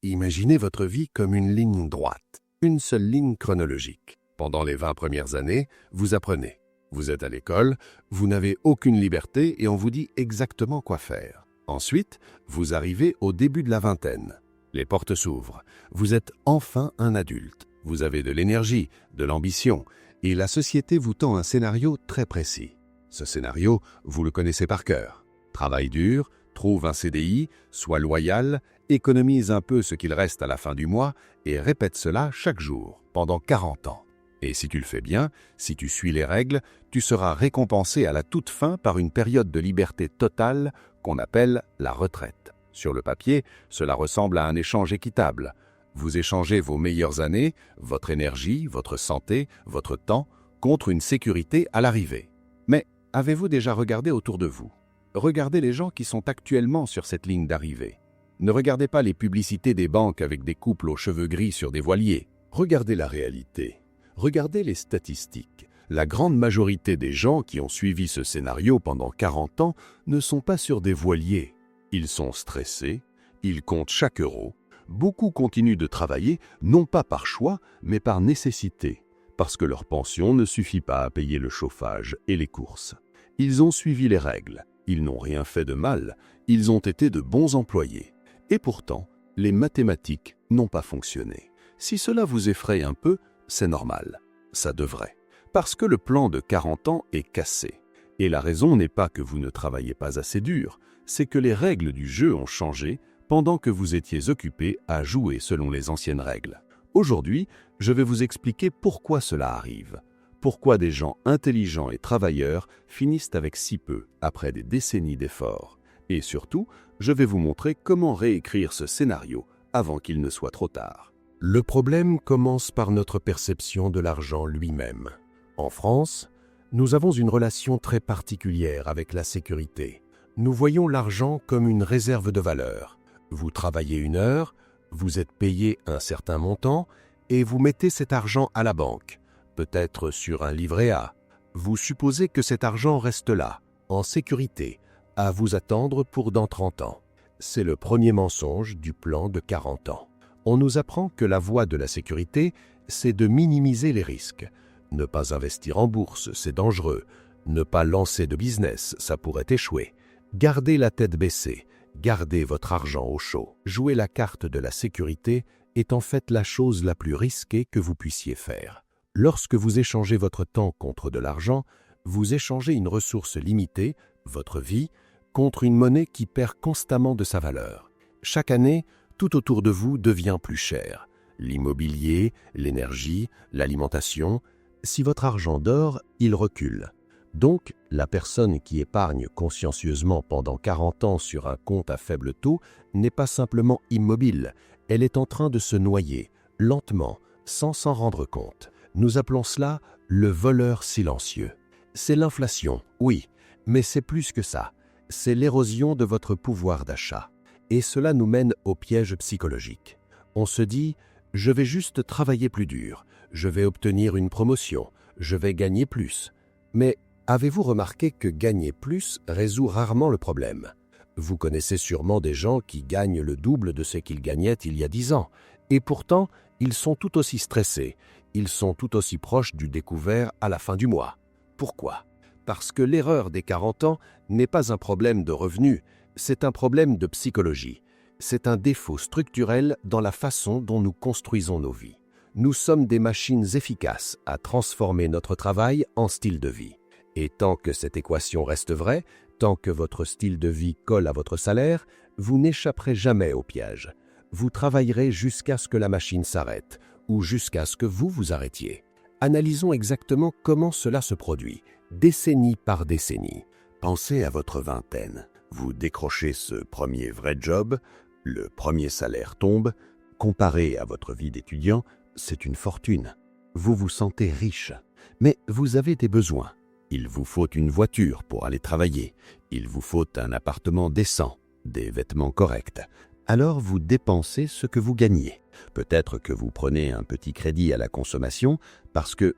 Imaginez votre vie comme une ligne droite, une seule ligne chronologique. Pendant les 20 premières années, vous apprenez. Vous êtes à l'école, vous n'avez aucune liberté et on vous dit exactement quoi faire. Ensuite, vous arrivez au début de la vingtaine. Les portes s'ouvrent. Vous êtes enfin un adulte. Vous avez de l'énergie, de l'ambition et la société vous tend un scénario très précis. Ce scénario, vous le connaissez par cœur. Travaille dur, trouve un CDI, sois loyal, économise un peu ce qu'il reste à la fin du mois et répète cela chaque jour, pendant 40 ans. Et si tu le fais bien, si tu suis les règles, tu seras récompensé à la toute fin par une période de liberté totale qu'on appelle la retraite. Sur le papier, cela ressemble à un échange équitable. Vous échangez vos meilleures années, votre énergie, votre santé, votre temps, contre une sécurité à l'arrivée. Mais avez-vous déjà regardé autour de vous? Regardez les gens qui sont actuellement sur cette ligne d'arrivée. Ne regardez pas les publicités des banques avec des couples aux cheveux gris sur des voiliers. Regardez la réalité. Regardez les statistiques. La grande majorité des gens qui ont suivi ce scénario pendant 40 ans ne sont pas sur des voiliers. Ils sont stressés, ils comptent chaque euro. Beaucoup continuent de travailler, non pas par choix, mais par nécessité, parce que leur pension ne suffit pas à payer le chauffage et les courses. Ils ont suivi les règles, ils n'ont rien fait de mal, ils ont été de bons employés. Et pourtant, les mathématiques n'ont pas fonctionné. Si cela vous effraie un peu, c'est normal, ça devrait. Parce que le plan de 40 ans est cassé. Et la raison n'est pas que vous ne travaillez pas assez dur, c'est que les règles du jeu ont changé pendant que vous étiez occupé à jouer selon les anciennes règles. Aujourd'hui, je vais vous expliquer pourquoi cela arrive. Pourquoi des gens intelligents et travailleurs finissent avec si peu après des décennies d'efforts. Et surtout, je vais vous montrer comment réécrire ce scénario avant qu'il ne soit trop tard. Le problème commence par notre perception de l'argent lui-même. En France, nous avons une relation très particulière avec la sécurité. Nous voyons l'argent comme une réserve de valeur. Vous travaillez une heure, vous êtes payé un certain montant et vous mettez cet argent à la banque, peut-être sur un livret A. Vous supposez que cet argent reste là, en sécurité, à vous attendre pour dans 30 ans. C'est le premier mensonge du plan de 40 ans. On nous apprend que la voie de la sécurité, c'est de minimiser les risques. Ne pas investir en bourse, c'est dangereux. Ne pas lancer de business, ça pourrait échouer. Gardez la tête baissée, gardez votre argent au chaud. Jouer la carte de la sécurité est en fait la chose la plus risquée que vous puissiez faire. Lorsque vous échangez votre temps contre de l'argent, vous échangez une ressource limitée, votre vie, contre une monnaie qui perd constamment de sa valeur. Chaque année, tout autour de vous devient plus cher. L'immobilier, l'énergie, l'alimentation. Si votre argent dort, il recule. Donc, la personne qui épargne consciencieusement pendant 40 ans sur un compte à faible taux n'est pas simplement immobile, elle est en train de se noyer, lentement, sans s'en rendre compte. Nous appelons cela le voleur silencieux. C'est l'inflation, oui, mais c'est plus que ça. C'est l'érosion de votre pouvoir d'achat. Et cela nous mène au piège psychologique. On se dit « je vais juste travailler plus dur, je vais obtenir une promotion, je vais gagner plus ». Mais avez-vous remarqué que gagner plus résout rarement le problème? Vous connaissez sûrement des gens qui gagnent le double de ce qu'ils gagnaient il y a 10 ans. Et pourtant, ils sont tout aussi stressés, ils sont tout aussi proches du découvert à la fin du mois. Pourquoi? Parce que l'erreur des 40 ans n'est pas un problème de revenus, c'est un problème de psychologie. C'est un défaut structurel dans la façon dont nous construisons nos vies. Nous sommes des machines efficaces à transformer notre travail en style de vie. Et tant que cette équation reste vraie, tant que votre style de vie colle à votre salaire, vous n'échapperez jamais au piège. Vous travaillerez jusqu'à ce que la machine s'arrête ou jusqu'à ce que vous vous arrêtiez. Analysons exactement comment cela se produit, décennie par décennie. Pensez à votre vingtaine. Vous décrochez ce premier vrai job, le premier salaire tombe. Comparé à votre vie d'étudiant, c'est une fortune. Vous vous sentez riche, mais vous avez des besoins. Il vous faut une voiture pour aller travailler. Il vous faut un appartement décent, des vêtements corrects. Alors vous dépensez ce que vous gagnez. Peut-être que vous prenez un petit crédit à la consommation parce que,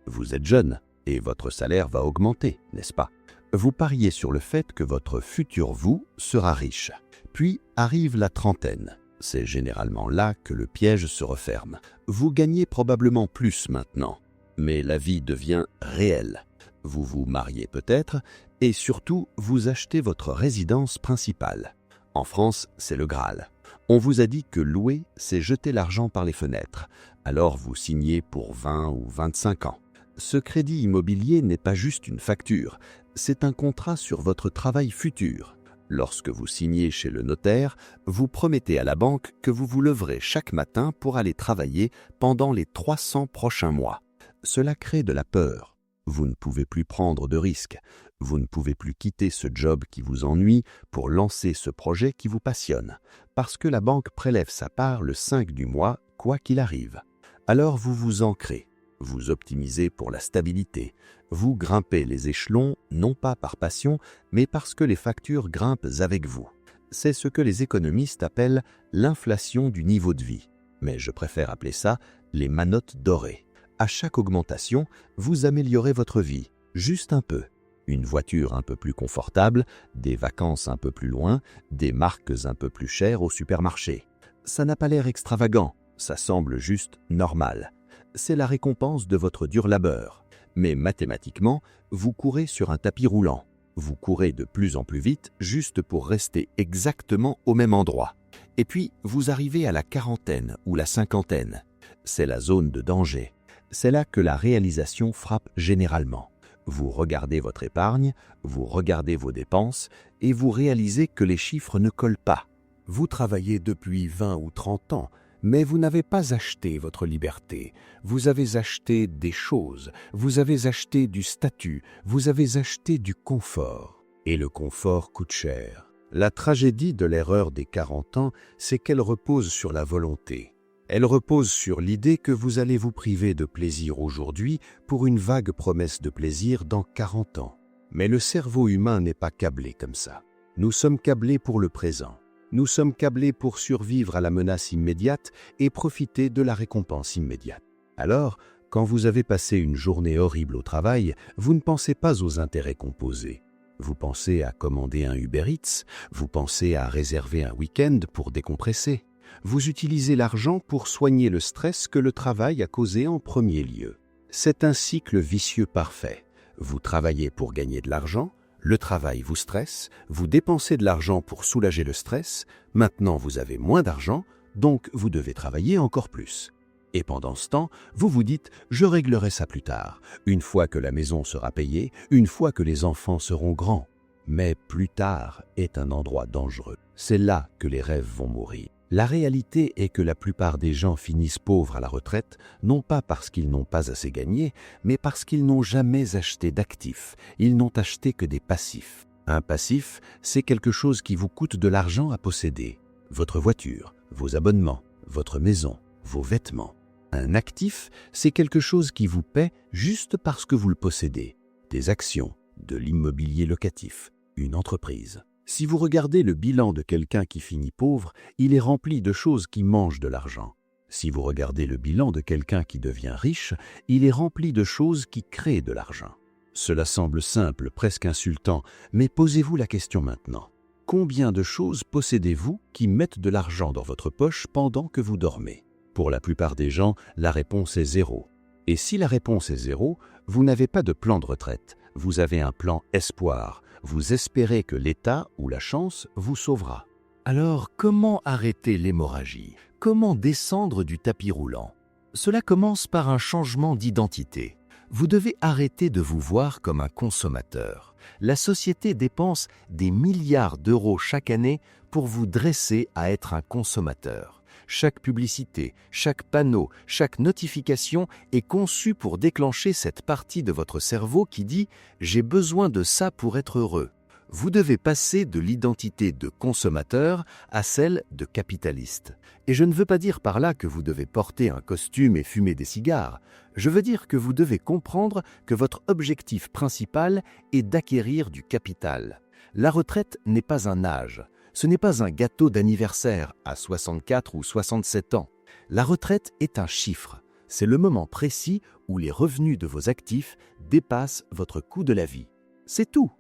vous êtes jeune et votre salaire va augmenter, n'est-ce pas? Vous pariez sur le fait que votre futur vous sera riche. Puis arrive la trentaine. C'est généralement là que le piège se referme. Vous gagnez probablement plus maintenant, mais la vie devient réelle. Vous vous mariez peut-être, et surtout, vous achetez votre résidence principale. En France, c'est le Graal. On vous a dit que louer, c'est jeter l'argent par les fenêtres. Alors vous signez pour 20 ou 25 ans. Ce crédit immobilier n'est pas juste une facture, c'est un contrat sur votre travail futur. Lorsque vous signez chez le notaire, vous promettez à la banque que vous vous leverez chaque matin pour aller travailler pendant les 300 prochains mois. Cela crée de la peur. Vous ne pouvez plus prendre de risques. Vous ne pouvez plus quitter ce job qui vous ennuie pour lancer ce projet qui vous passionne, parce que la banque prélève sa part le 5 du mois, quoi qu'il arrive. Alors vous vous ancrez, vous optimisez pour la stabilité, vous grimpez les échelons non pas par passion, mais parce que les factures grimpent avec vous. C'est ce que les économistes appellent l'inflation du niveau de vie. Mais je préfère appeler ça les manottes dorées. À chaque augmentation, vous améliorez votre vie, juste un peu. Une voiture un peu plus confortable, des vacances un peu plus loin, des marques un peu plus chères au supermarché. Ça n'a pas l'air extravagant, ça semble juste normal. C'est la récompense de votre dur labeur. Mais mathématiquement, vous courez sur un tapis roulant. Vous courez de plus en plus vite juste pour rester exactement au même endroit. Et puis, vous arrivez à la quarantaine ou la cinquantaine. C'est la zone de danger. C'est là que la réalisation frappe généralement. Vous regardez votre épargne, vous regardez vos dépenses et vous réalisez que les chiffres ne collent pas. Vous travaillez depuis 20 ou 30 ans, mais vous n'avez pas acheté votre liberté. Vous avez acheté des choses, vous avez acheté du statut, vous avez acheté du confort. Et le confort coûte cher. La tragédie de l'erreur des 40 ans, c'est qu'elle repose sur la volonté. Elle repose sur l'idée que vous allez vous priver de plaisir aujourd'hui pour une vague promesse de plaisir dans 40 ans. Mais le cerveau humain n'est pas câblé comme ça. Nous sommes câblés pour le présent. Nous sommes câblés pour survivre à la menace immédiate et profiter de la récompense immédiate. Alors, quand vous avez passé une journée horrible au travail, vous ne pensez pas aux intérêts composés. Vous pensez à commander un Uber Eats, vous pensez à réserver un week-end pour décompresser. Vous utilisez l'argent pour soigner le stress que le travail a causé en premier lieu. C'est un cycle vicieux parfait. Vous travaillez pour gagner de l'argent, le travail vous stresse, vous dépensez de l'argent pour soulager le stress, maintenant vous avez moins d'argent, donc vous devez travailler encore plus. Et pendant ce temps, vous vous dites « je réglerai ça plus tard, une fois que la maison sera payée, une fois que les enfants seront grands ». Mais plus tard est un endroit dangereux. C'est là que les rêves vont mourir. La réalité est que la plupart des gens finissent pauvres à la retraite, non pas parce qu'ils n'ont pas assez gagné, mais parce qu'ils n'ont jamais acheté d'actifs, ils n'ont acheté que des passifs. Un passif, c'est quelque chose qui vous coûte de l'argent à posséder. Votre voiture, vos abonnements, votre maison, vos vêtements. Un actif, c'est quelque chose qui vous paie juste parce que vous le possédez. Des actions, de l'immobilier locatif, une entreprise. Si vous regardez le bilan de quelqu'un qui finit pauvre, il est rempli de choses qui mangent de l'argent. Si vous regardez le bilan de quelqu'un qui devient riche, il est rempli de choses qui créent de l'argent. Cela semble simple, presque insultant, mais posez-vous la question maintenant. Combien de choses possédez-vous qui mettent de l'argent dans votre poche pendant que vous dormez? Pour la plupart des gens, la réponse est 0. Et si la réponse est 0, vous n'avez pas de plan de retraite, vous avez un plan espoir. Vous espérez que l'État ou la chance vous sauvera. Alors, comment arrêter l'hémorragie? Comment descendre du tapis roulant? Cela commence par un changement d'identité. Vous devez arrêter de vous voir comme un consommateur. La société dépense des milliards d'euros chaque année pour vous dresser à être un consommateur. Chaque publicité, chaque panneau, chaque notification est conçue pour déclencher cette partie de votre cerveau qui dit « j'ai besoin de ça pour être heureux ». Vous devez passer de l'identité de consommateur à celle de capitaliste. Et je ne veux pas dire par là que vous devez porter un costume et fumer des cigares. Je veux dire que vous devez comprendre que votre objectif principal est d'acquérir du capital. La retraite n'est pas un âge. Ce n'est pas un gâteau d'anniversaire à 64 ou 67 ans. La retraite est un chiffre. C'est le moment précis où les revenus de vos actifs dépassent votre coût de la vie. C'est tout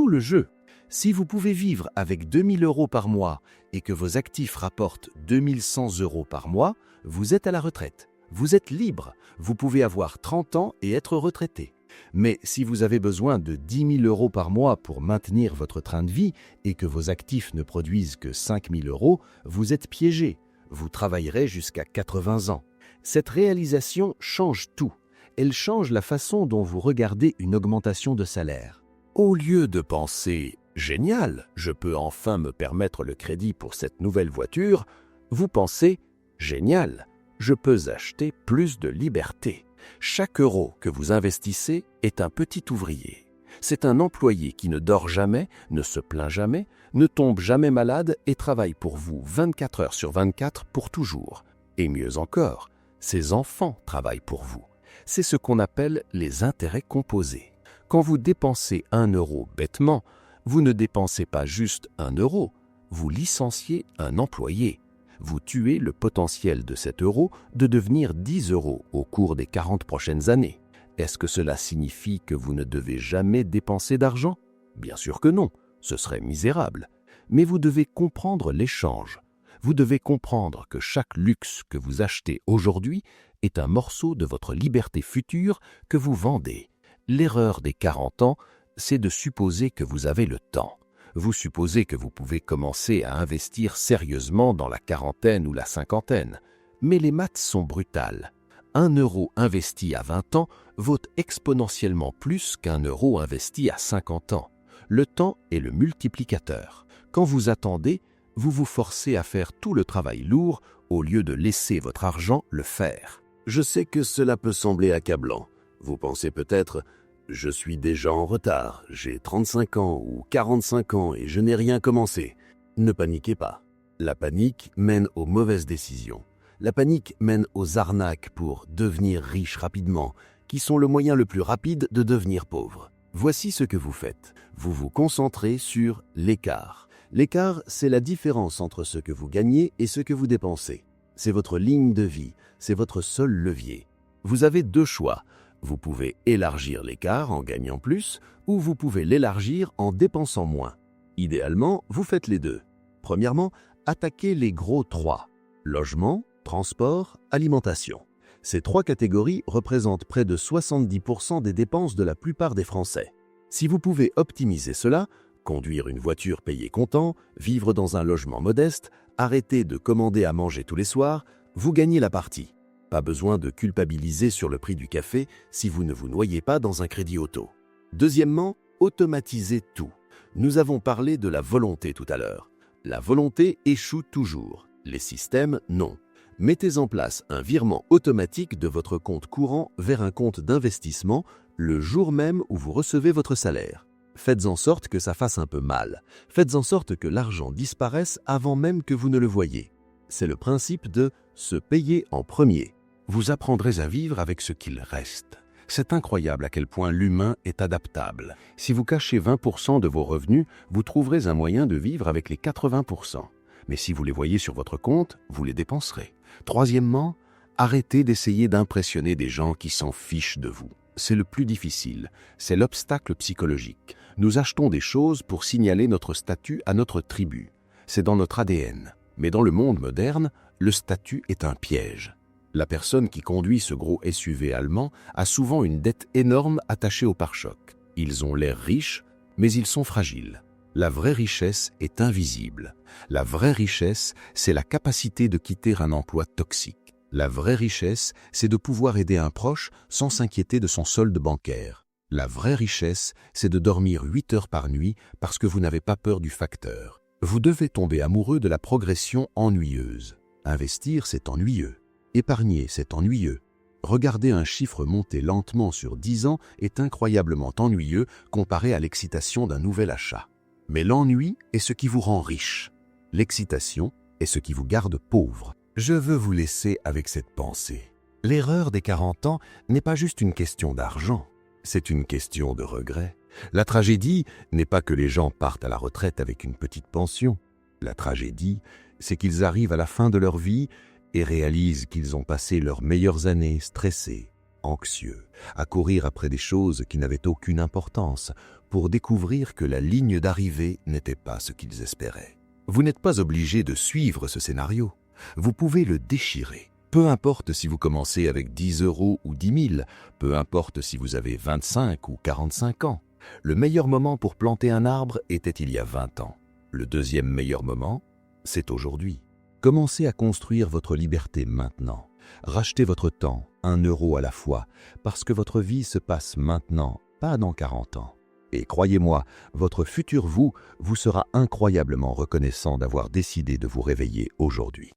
le jeu. Si vous pouvez vivre avec 2000 € par mois et que vos actifs rapportent 2100 € par mois, vous êtes à la retraite. Vous êtes libre. Vous pouvez avoir 30 ans et être retraité. Mais si vous avez besoin de 10 000 € par mois pour maintenir votre train de vie et que vos actifs ne produisent que 5 000 €, vous êtes piégé. Vous travaillerez jusqu'à 80 ans. Cette réalisation change tout. Elle change la façon dont vous regardez une augmentation de salaire. Au lieu de penser « génial, je peux enfin me permettre le crédit pour cette nouvelle voiture », vous pensez « génial, je peux acheter plus de liberté ». Chaque euro que vous investissez est un petit ouvrier. C'est un employé qui ne dort jamais, ne se plaint jamais, ne tombe jamais malade et travaille pour vous 24 heures sur 24 pour toujours. Et mieux encore, ses enfants travaillent pour vous. C'est ce qu'on appelle les intérêts composés. Quand vous dépensez 1 € bêtement, vous ne dépensez pas juste 1 €, vous licenciez un employé. Vous tuez le potentiel de cet euro de devenir 10 € au cours des 40 prochaines années. Est-ce que cela signifie que vous ne devez jamais dépenser d'argent? Bien sûr que non, ce serait misérable. Mais vous devez comprendre l'échange. Vous devez comprendre que chaque luxe que vous achetez aujourd'hui est un morceau de votre liberté future que vous vendez. L'erreur des 40 ans, c'est de supposer que vous avez le temps. Vous supposez que vous pouvez commencer à investir sérieusement dans la quarantaine ou la cinquantaine. Mais les maths sont brutales. 1 € investi à 20 ans vaut exponentiellement plus qu'1 € investi à 50 ans. Le temps est le multiplicateur. Quand vous attendez, vous vous forcez à faire tout le travail lourd au lieu de laisser votre argent le faire. Je sais que cela peut sembler accablant. Vous pensez peut-être « je suis déjà en retard, j'ai 35 ans ou 45 ans et je n'ai rien commencé ». Ne paniquez pas. La panique mène aux mauvaises décisions. La panique mène aux arnaques pour devenir riche rapidement, qui sont le moyen le plus rapide de devenir pauvre. Voici ce que vous faites. Vous vous concentrez sur l'écart. L'écart, c'est la différence entre ce que vous gagnez et ce que vous dépensez. C'est votre ligne de vie, c'est votre seul levier. Vous avez 2 choix. Vous pouvez élargir l'écart en gagnant plus ou vous pouvez l'élargir en dépensant moins. Idéalement, vous faites les deux. Premièrement, attaquez les gros 3. Logement, transport, alimentation. Ces 3 catégories représentent près de 70% des dépenses de la plupart des Français. Si vous pouvez optimiser cela, conduire une voiture payée comptant, vivre dans un logement modeste, arrêter de commander à manger tous les soirs, vous gagnez la partie. Pas besoin de culpabiliser sur le prix du café si vous ne vous noyez pas dans un crédit auto. Deuxièmement, automatisez tout. Nous avons parlé de la volonté tout à l'heure. La volonté échoue toujours. Les systèmes, non. Mettez en place un virement automatique de votre compte courant vers un compte d'investissement le jour même où vous recevez votre salaire. Faites en sorte que ça fasse un peu mal. Faites en sorte que l'argent disparaisse avant même que vous ne le voyiez. C'est le principe de se payer en premier. Vous apprendrez à vivre avec ce qu'il reste. C'est incroyable à quel point l'humain est adaptable. Si vous cachez 20% de vos revenus, vous trouverez un moyen de vivre avec les 80%. Mais si vous les voyez sur votre compte, vous les dépenserez. Troisièmement, arrêtez d'essayer d'impressionner des gens qui s'en fichent de vous. C'est le plus difficile, c'est l'obstacle psychologique. Nous achetons des choses pour signaler notre statut à notre tribu. C'est dans notre ADN. Mais dans le monde moderne, le statut est un piège. La personne qui conduit ce gros SUV allemand a souvent une dette énorme attachée au pare-choc. Ils ont l'air riches, mais ils sont fragiles. La vraie richesse est invisible. La vraie richesse, c'est la capacité de quitter un emploi toxique. La vraie richesse, c'est de pouvoir aider un proche sans s'inquiéter de son solde bancaire. La vraie richesse, c'est de dormir 8 heures par nuit parce que vous n'avez pas peur du facteur. Vous devez tomber amoureux de la progression ennuyeuse. Investir, c'est ennuyeux. Épargner, c'est ennuyeux. Regarder un chiffre monter lentement sur 10 ans est incroyablement ennuyeux comparé à l'excitation d'un nouvel achat. Mais l'ennui est ce qui vous rend riche. L'excitation est ce qui vous garde pauvre. Je veux vous laisser avec cette pensée. L'erreur des 40 ans n'est pas juste une question d'argent, c'est une question de regret. La tragédie n'est pas que les gens partent à la retraite avec une petite pension. La tragédie, c'est qu'ils arrivent à la fin de leur vie et réalisent qu'ils ont passé leurs meilleures années stressés, anxieux, à courir après des choses qui n'avaient aucune importance, pour découvrir que la ligne d'arrivée n'était pas ce qu'ils espéraient. Vous n'êtes pas obligé de suivre ce scénario. Vous pouvez le déchirer. Peu importe si vous commencez avec 10 € ou 10 000, peu importe si vous avez 25 ou 45 ans. Le meilleur moment pour planter un arbre était il y a 20 ans. Le deuxième meilleur moment, c'est aujourd'hui. Commencez à construire votre liberté maintenant. Rachetez votre temps, 1 € à la fois, parce que votre vie se passe maintenant, pas dans 40 ans. Et croyez-moi, votre futur vous sera incroyablement reconnaissant d'avoir décidé de vous réveiller aujourd'hui.